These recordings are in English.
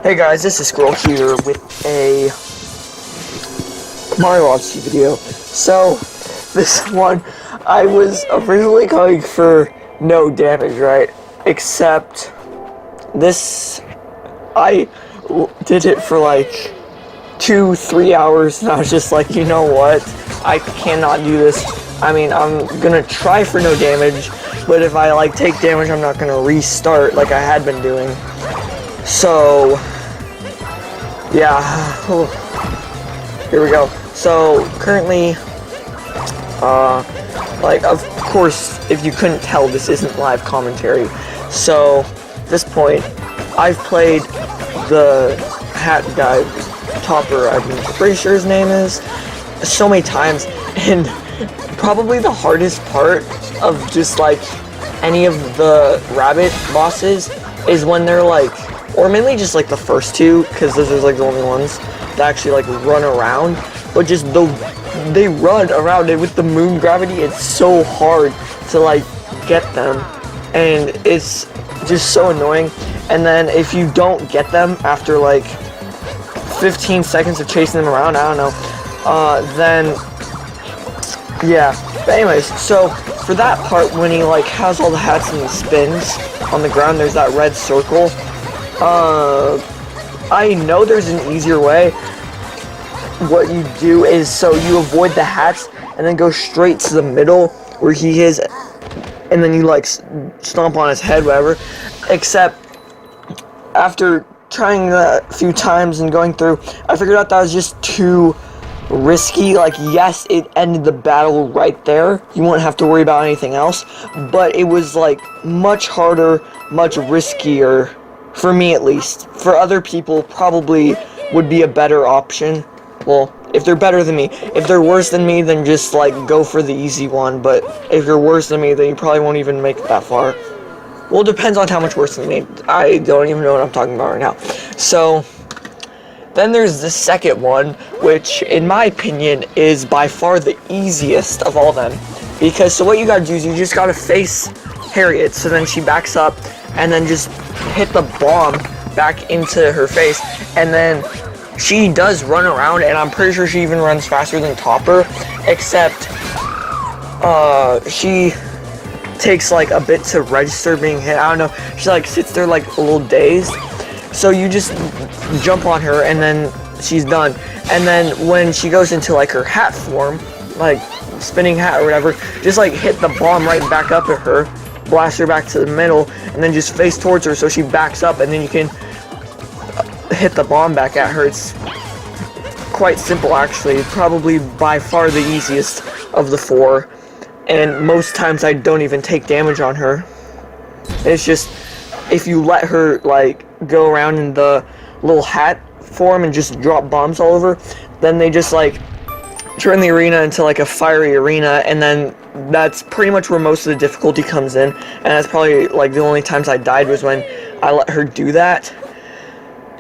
Hey guys, this is Squirrel here with a Mario Odyssey video. So, this one, I was originally going for no damage, right? Except, this, I did it for like 2-3 hours, and I was just like, you know what? I cannot do this. I mean, I'm gonna try for no damage, but if I like take damage, I'm not gonna restart like I had been doing. So, yeah, here we go. So, currently, like, of course, if you couldn't tell, this isn't live commentary. So, at this point, I've played the hat guy, Topper, I'm pretty sure his name is, so many times, and probably the hardest part of just, like, any of the rabbit bosses is when they're, like, or mainly just, like, the first two, because those are, like, the only ones that actually, like, run around, but just they run around, and with the moon gravity, it's so hard to, like, get them, and it's just so annoying. And then if you don't get them after, like, 15 seconds of chasing them around, I don't know, then, yeah. But anyways, so, for that part, when he, like, has all the hats and he spins on the ground, there's that red circle. I know there's an easier way. What you do is, so you avoid the hats, and then go straight to the middle, where he is, and then you, like, stomp on his head, whatever. Except, after trying that a few times and going through, I figured out that was just too risky. Like, yes, it ended the battle right there. You won't have to worry about anything else. But it was, like, much harder, much riskier, for me at least. For other people, probably would be a better option. Well, if they're better than me. If they're worse than me, then just, like, go for the easy one. But if you're worse than me, then you probably won't even make it that far. Well, it depends on how much worse than me. I don't even know what I'm talking about right now. So, then there's the second one, which, in my opinion, is by far the easiest of all them. Because, so what you gotta do is you just gotta face Harriet, so then she backs up, and then just hit the bomb back into her face, and then she does run around, and I'm pretty sure she even runs faster than Topper, except, she takes, like, a bit to register being hit. I don't know, she, like, sits there, like, a little dazed. So you just jump on her, and then she's done. And then when she goes into, like, her hat form, like, spinning hat or whatever, just, like, hit the bomb right back up at her, blast her back to the middle, and then just face towards her so she backs up, and then you can hit the bomb back at her. It's quite simple, actually. Probably by far the easiest of the four. And most times I don't even take damage on her. It's just, if you let her, like, go around in the little hat form and just drop bombs all over, then they just, like, turn the arena into, like, a fiery arena, and then that's pretty much where most of the difficulty comes in, and that's probably, like, the only times I died was when I let her do that.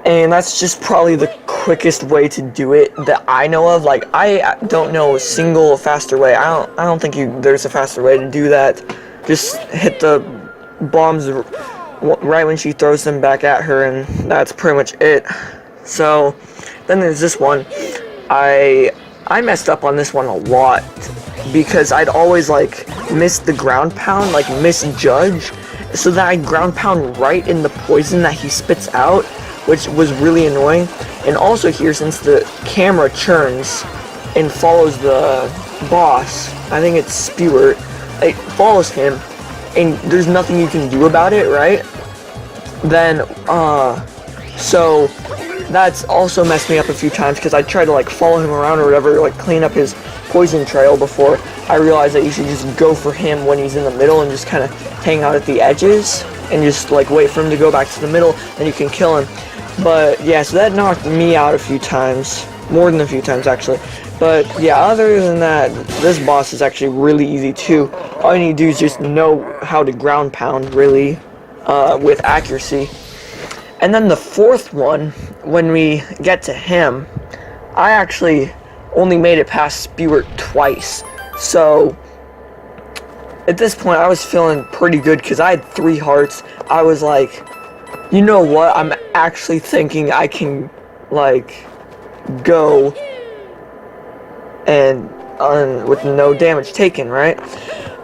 And that's just probably the quickest way to do it that I know of. Like, I don't know a single faster way. I don't think there's a faster way to do that. Just hit the bombs right when she throws them back at her, and that's pretty much it. So, then there's this one. I messed up on this one a lot, because I'd always, like, miss the ground pound, like, misjudge, so that I ground pound right in the poison that he spits out, which was really annoying. And also here, since the camera churns and follows the boss, I think it's Spewer, it follows him, and there's nothing you can do about it, right? Then, so that's also messed me up a few times, because I tried to, like, follow him around or whatever, like, clean up his poison trail before I realized that you should just go for him when he's in the middle and just kind of hang out at the edges and just, like, wait for him to go back to the middle, and you can kill him. But, yeah, so that knocked me out a few times. More than a few times, actually. But, yeah, other than that, this boss is actually really easy, too. All you need to do is just know how to ground pound, really, with accuracy. And then the fourth one, when we get to him, I actually only made it past Spewer twice. So, at this point, I was feeling pretty good, because I had 3 hearts. I was like, You know what? I'm actually thinking I can, like, go and with no damage taken, right?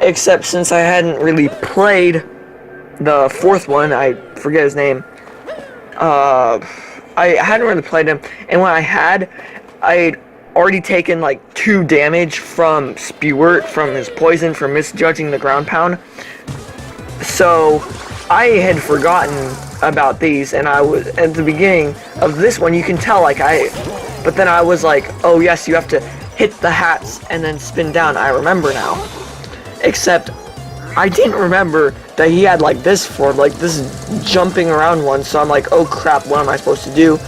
Except since I hadn't really played the fourth one, I forget his name. I hadn't really played him, and when I had, I'd already taken like 2 damage from Spewert, from his poison, from misjudging the ground pound. So I had forgotten about these, and I was at the beginning of this one. You can tell, like but then I was like, oh yes, you have to hit the hats and then spin down. I remember now. Except I didn't remember that he had like this form, like this jumping around one. So I'm like, oh crap, what am I supposed to do?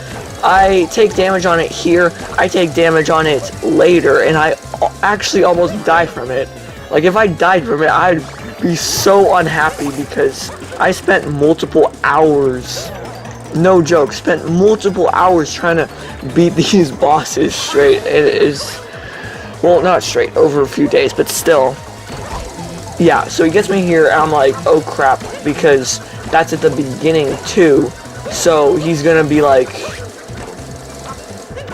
I take damage on it here, I take damage on it later, and I actually almost die from it. Like if I died from it, I'd be so unhappy because I spent multiple hours, no joke, spent multiple hours trying to beat these bosses straight. It is, well, not straight, over a few days, but still. Yeah, so he gets me here, and I'm like, oh crap, because that's at the beginning too. So he's gonna be like,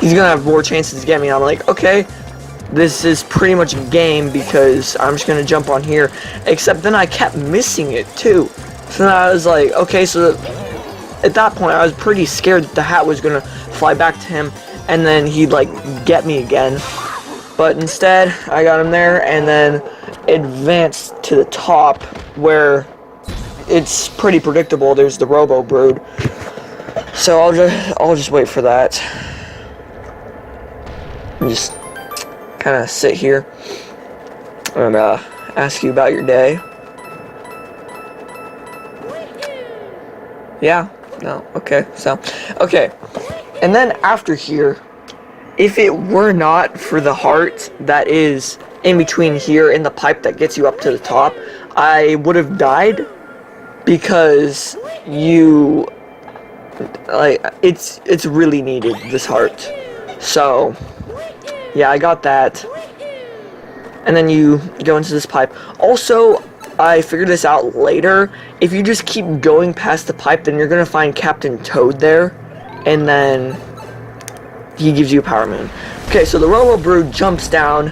he's gonna have more chances to get me. I'm like, okay, this is pretty much a game because I'm just gonna jump on here. Except then I kept missing it too. So then I was like, okay, so at that point I was pretty scared that the hat was gonna fly back to him and then he'd like get me again. But instead, I got him there and then advanced to the top where it's pretty predictable. There's the robo-brood. So I'll just wait for that. Just kind of sit here and ask you about your day. Yeah, no, okay, so, okay. And then after here, if it were not for the heart that is in between here and the pipe that gets you up to the top, I would have died because you, like, it's really needed, this heart. So, yeah, I got that. And then you go into this pipe. Also, I figured this out later. If you just keep going past the pipe, then you're going to find Captain Toad there. And then he gives you a power moon. Okay, so the robo-brood jumps down.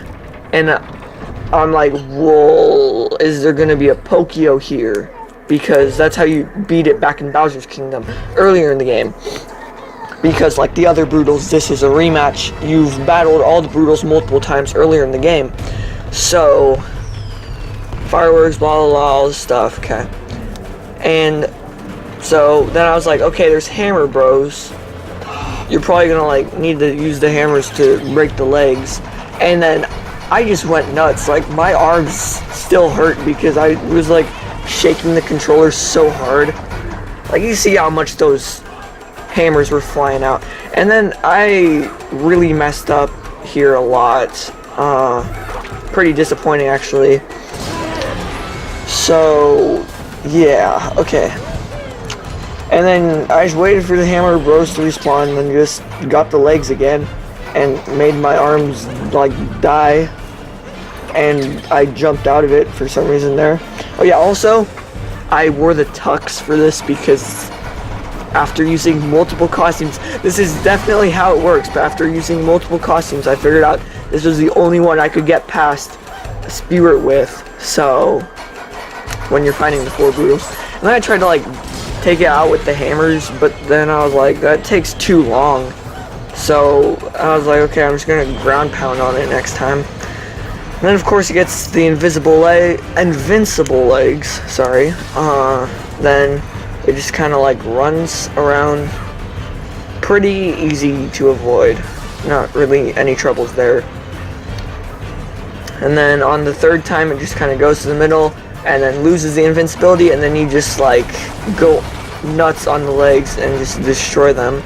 And I'm like, whoa, is there going to be a Pokio here? Because that's how you beat it back in Bowser's Kingdom earlier in the game. Because like the other Broodals, this is a rematch. You've battled all the Broodals multiple times earlier in the game. So, fireworks, blah, blah, blah, all this stuff, okay. And so then I was like, okay, there's hammer bros. You're probably gonna like need to use the hammers to break the legs. And then I just went nuts. Like my arms still hurt because I was like shaking the controller so hard. Like you see how much those hammers were flying out. And then I really messed up here a lot. Pretty disappointing actually. So yeah, okay. And then I just waited for the hammer bros to respawn and then just got the legs again and made my arms like die. And I jumped out of it for some reason there. Oh yeah, also I wore the tux for this because after using multiple costumes, this is definitely how it works, but after using multiple costumes, I figured out this was the only one I could get past Spewert with, so when you're fighting the 4 Broodals. And then I tried to like take it out with the hammers, but then I was like, that takes too long. So I was like, okay, I'm just gonna ground pound on it next time. And then of course it gets the invincible legs, sorry. Then it just kind of like runs around, pretty easy to avoid, not really any troubles there. And then on the 3rd time it just kind of goes to the middle and then loses the invincibility, and then you just like go nuts on the legs and just destroy them.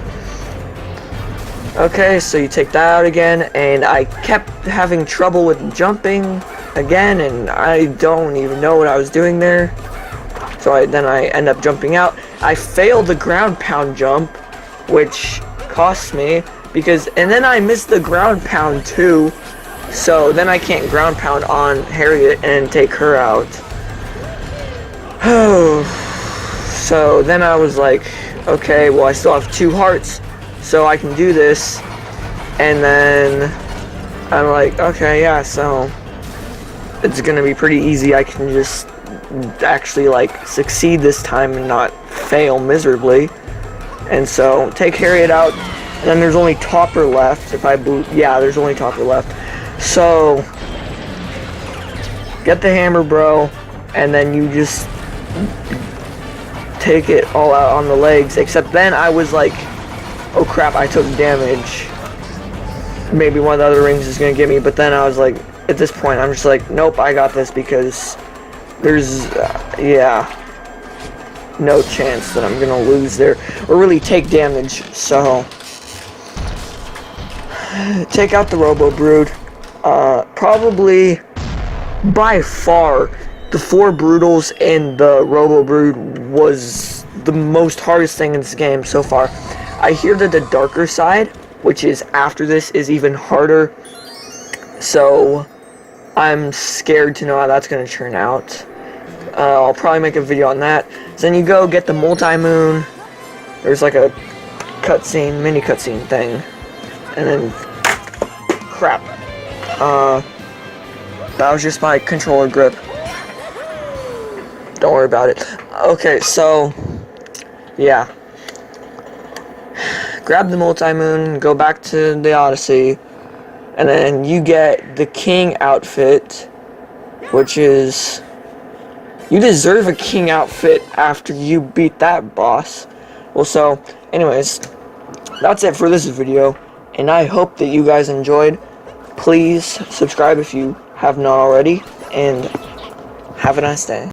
Okay, so you take that out again, and I kept having trouble with jumping again, and I don't even know what I was doing there. So then I end up jumping out. I failed the ground pound jump, which cost me, and then I missed the ground pound too. So then I can't ground pound on Harriet and take her out. Oh, So then I was like, okay, well I still have 2 hearts, so I can do this. And then I'm like, okay, yeah, so it's gonna be pretty easy. I can just actually like succeed this time and not fail miserably. And so take Harriet out, and then there's only Topper left. If I yeah, there's only Topper left. So get the hammer, bro, and then you just take it all out on the legs. Except then I was like, oh crap, I took damage. Maybe one of the other rings is gonna get me, but then I was like, at this point, I'm just like, nope, I got this, because there's, yeah, no chance that I'm gonna lose there, or really take damage. So take out the robo-brood. Probably, by far, the 4 Broodals and the robo-brood was the most hardest thing in this game so far. I hear that the darker side, which is after this, is even harder. So I'm scared to know how that's going to turn out. I'll probably make a video on that. So then you go get the multi-moon. There's like a cutscene, mini cutscene thing. And then, crap. That was just my controller grip. Don't worry about it. Okay, so, yeah. Grab the multi-moon, go back to the Odyssey, and then you get the king outfit, which is, you deserve a king outfit after you beat that boss. Well, so, anyways, that's it for this video, and I hope that you guys enjoyed. Please subscribe if you have not already, and have a nice day.